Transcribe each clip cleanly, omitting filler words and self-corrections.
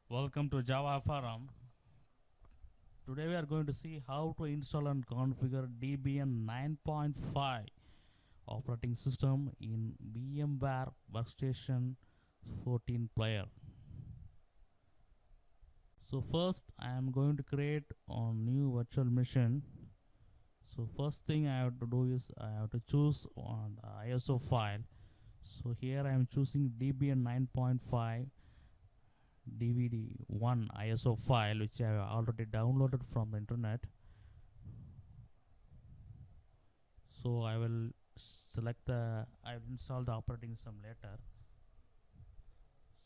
Welcome to Java Forum. Today we are going to see how to install and configure Debian 9.5 operating system in VMware Workstation 14 Player. So first I am going to create a new virtual machine. So first thing I have to do is I have to choose on the ISO file. So here I am choosing Debian 9.5 DVD1 ISO file, which I have already downloaded from the internet. So I will install the operating system later.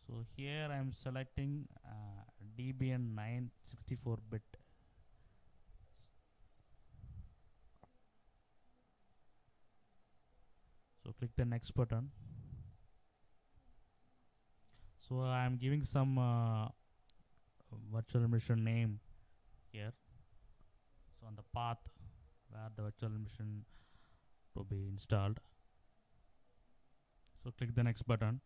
So here I am selecting Debian 964-bit. So click the next button. So I am giving some virtual machine name here. So on the path where the virtual machine to be installed. So click the next button.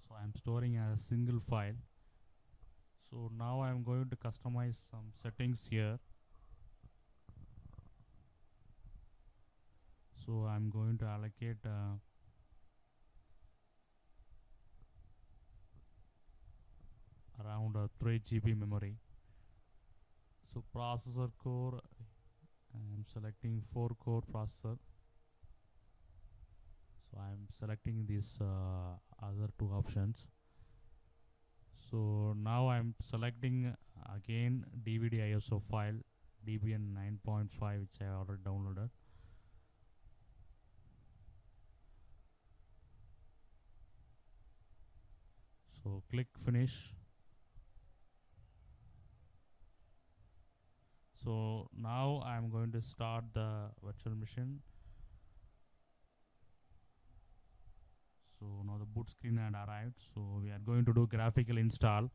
So I am storing a single file. So now I am going to customize some settings here. So I'm going to allocate around 3 GB memory. So processor core, I'm selecting 4 core processor. So I'm selecting these other two options. So now I'm selecting again DVD ISO file Debian 9.5, which I already downloaded. So click finish. So now I am going to start the virtual machine. So now the boot screen had arrived. So we are going to do graphical install.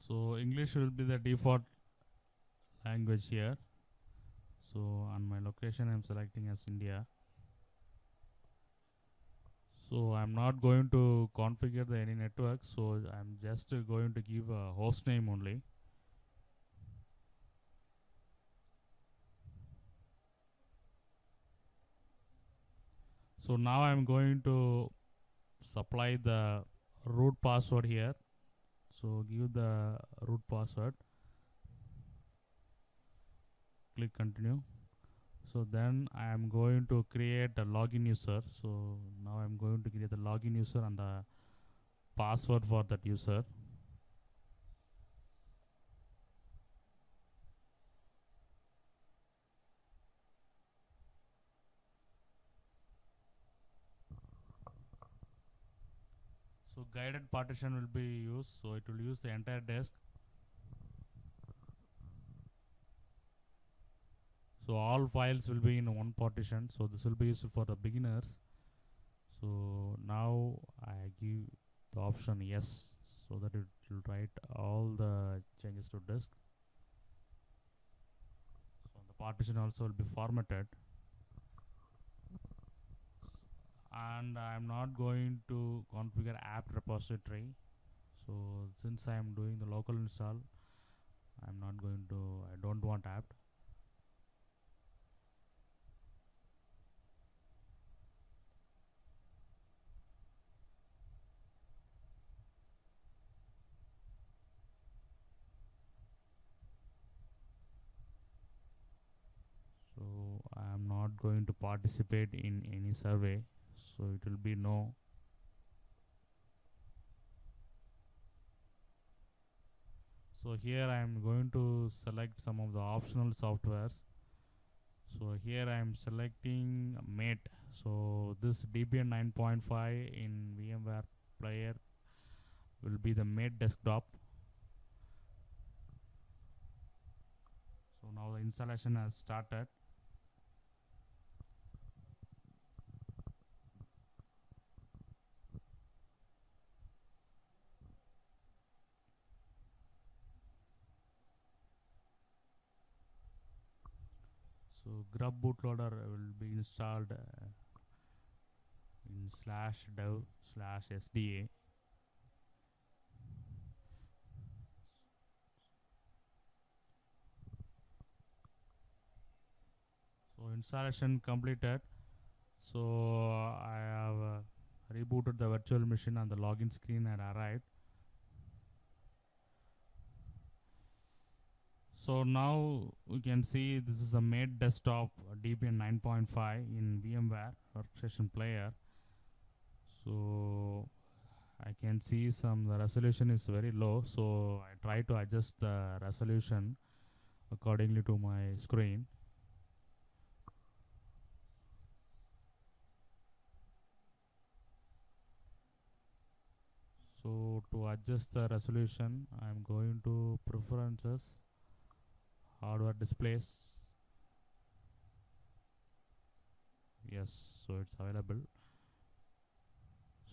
So English will be the default language here. So on my location I am selecting as India. So I'm not going to configure any network, so I'm just going to give a host name only. So now I'm going to supply the root password here. So give the root password. Click continue. So then I am going to create a login user. So now I'm going to create the login user and the password for that user. So guided partition will be used. So it will use the entire disk. So all files will be in one partition. So this will be useful for the beginners. So now I give the option yes, so that it will write all the changes to disk. So the partition also will be formatted. And I am not going to configure apt repository. So since I am doing the local install, I don't want apt. So I am not going to participate in any survey, so it will be no. So here I am going to select some of the optional softwares. So here I am selecting Mate. So this Debian 9.5 in VMware Player will be the Mate desktop. So now the installation has started. So grub bootloader will be installed in /dev/sda. So installation completed. So I have rebooted the virtual machine and the login screen had arrived. So now we can see this is a made desktop Debian 9.5 in VMware Workstation Player. So I can see the resolution is very low, so I try to adjust the resolution accordingly to my screen. So to adjust the resolution, I am going to preferences, hardware displays. Yes, so it's available.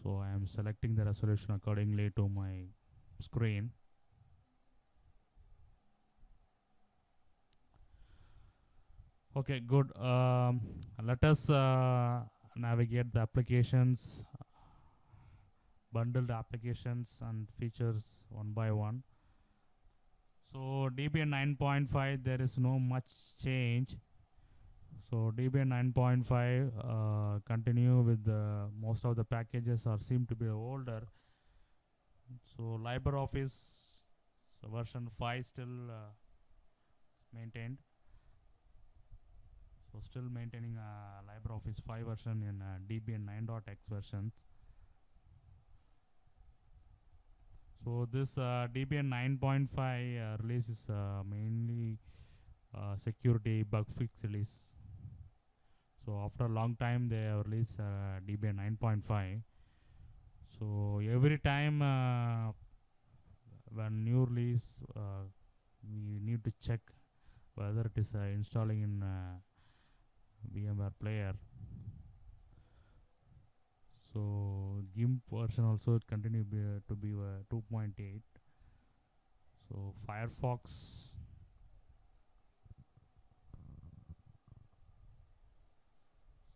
So I am selecting the resolution accordingly to my screen. Okay, good. Let us navigate the applications, bundled applications and features one by one. So Debian 9.5, there is no much change. So Debian 9.5 continue with most of the packages seem to be older. So LibreOffice version 5 still maintained. So still maintaining LibreOffice 5 version in Debian 9.x versions. So this Debian 9.5 release is mainly security bug fix release. So after a long time they have released Debian 9.5. So every time when new release, we need to check whether it is installing in VMware Player. So GIMP version also continue to be 2.8. So Firefox.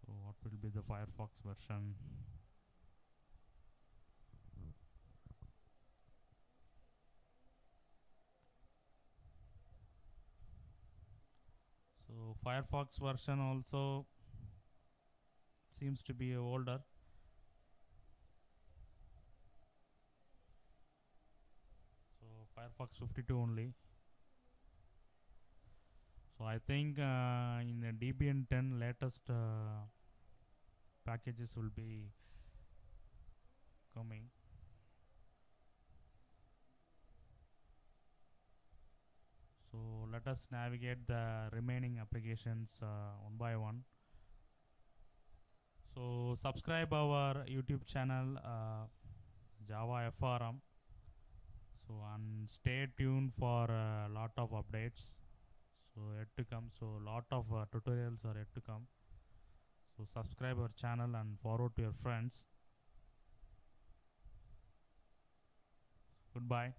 So what will be the Firefox version? So Firefox version also seems to be older. So Firefox 52 only. So I think in Debian 10 latest packages will be coming. So let us navigate the remaining applications one by one. So subscribe our YouTube channel Java FRM. So and stay tuned for a lot of updates. So yet to come. So lot of tutorials are yet to come. So subscribe our channel and forward to your friends. Goodbye.